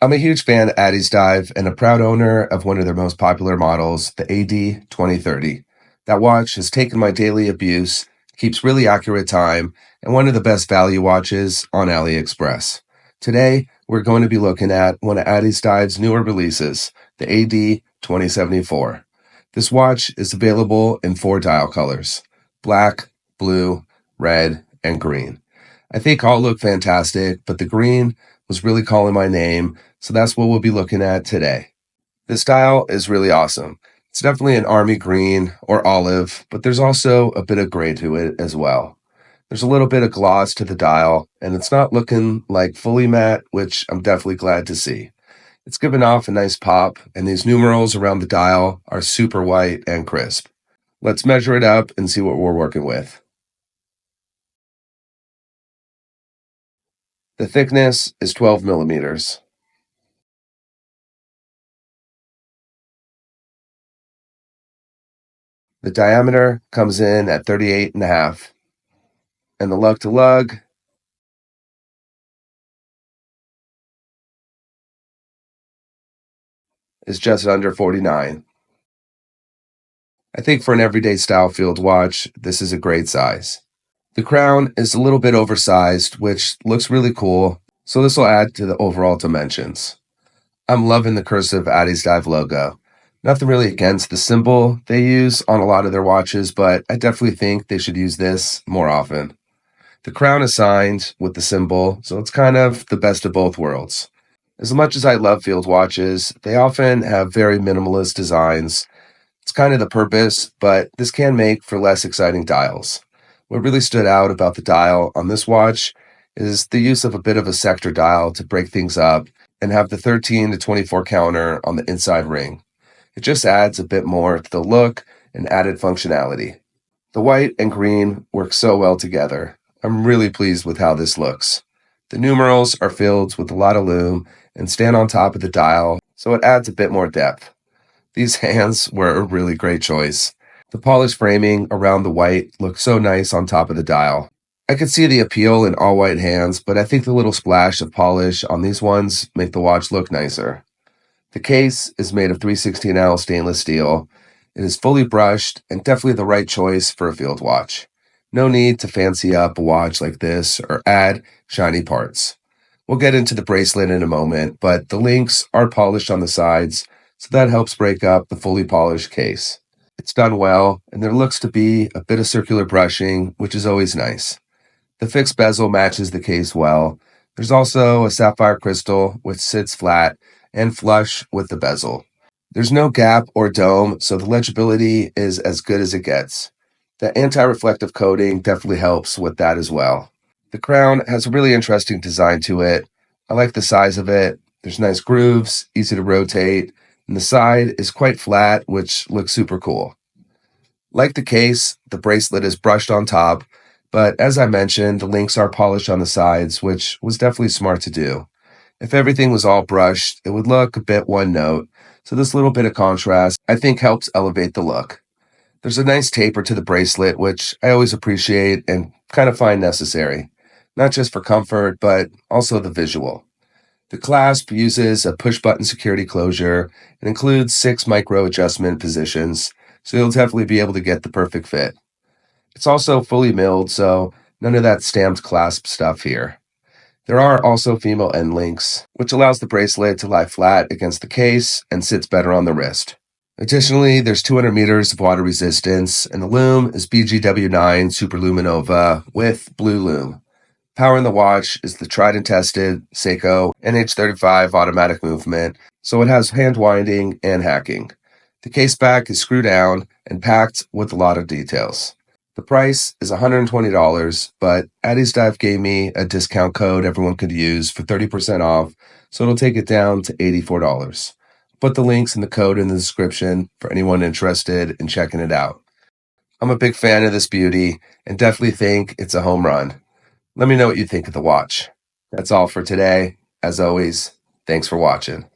I'm a huge fan of Addiesdive and a proud owner of one of their most popular models, the AD2030. That watch has taken my daily abuse, keeps really accurate time, and one of the best value watches on AliExpress. Today, we're going to be looking at one of Addiesdive's newer releases, the AD2074. This watch is available in 4 dial colors: black, blue, red, and green. I think all look fantastic, but the green was really calling my name, so that's what we'll be looking at today. This dial is really awesome. It's definitely an army green or olive, but there's also a bit of gray to it as well. There's a little bit of gloss to the dial, and it's not looking like fully matte, which I'm definitely glad to see. It's giving off a nice pop, and these numerals around the dial are super white and crisp. Let's measure it up and see what we're working with. The thickness is 12 millimeters. The diameter comes in at 38.5, and the lug to lug is just under 49. I think for an everyday style field watch, this is a great size. The crown is a little bit oversized, which looks really cool, so this will add to the overall dimensions. I'm loving the cursive Addiesdive logo. Nothing really against the symbol they use on a lot of their watches, but I definitely think they should use this more often. The crown is signed with the symbol, so it's kind of the best of both worlds. As much as I love field watches, they often have very minimalist designs. It's kind of the purpose, but this can make for less exciting dials. What really stood out about the dial on this watch is the use of a bit of a sector dial to break things up and have the 13 to 24 counter on the inside ring. It just adds a bit more to the look and added functionality. The white and green work so well together. I'm really pleased with how this looks. The numerals are filled with a lot of lume and stand on top of the dial, so it adds a bit more depth. These hands were a really great choice. The polished framing around the white looks so nice on top of the dial. I could see the appeal in all white hands, but I think the little splash of polish on these ones make the watch look nicer. The case is made of 316L stainless steel. It is fully brushed and definitely the right choice for a field watch. No need to fancy up a watch like this or add shiny parts. We'll get into the bracelet in a moment, but the links are polished on the sides, so that helps break up the fully polished case. It's done well, and there looks to be a bit of circular brushing, which is always nice. The fixed bezel matches the case well. There's also a sapphire crystal, which sits flat and flush with the bezel. There's no gap or dome, so the legibility is as good as it gets. The anti-reflective coating definitely helps with that as well. The crown has a really interesting design to it. I like the size of it. There's nice grooves, easy to rotate, and the side is quite flat, which looks super cool. Like the case, the bracelet is brushed on top, but as I mentioned, the links are polished on the sides, which was definitely smart to do. If everything was all brushed, it would look a bit one note, so this little bit of contrast, I think, helps elevate the look. There's a nice taper to the bracelet, which I always appreciate and kind of find necessary, not just for comfort, but also the visual. The clasp uses a push-button security closure and includes 6 micro adjustment positions, so you'll definitely be able to get the perfect fit. It's also fully milled, so none of that stamped clasp stuff here. There are also female end links, which allows the bracelet to lie flat against the case and sits better on the wrist. Additionally, there's 200 meters of water resistance, and the lume is BGW9 Superluminova with blue lume. Powering the watch is the tried and tested Seiko NH35 automatic movement, so it has hand winding and hacking. The case back is screwed down and packed with a lot of details. The price is $120, but Addiesdive gave me a discount code everyone could use for 30% off, so it'll take it down to $84. Put the links and the code in the description for anyone interested in checking it out. I'm a big fan of this beauty and definitely think it's a home run. Let me know what you think of the watch. That's all for today. As always, thanks for watching.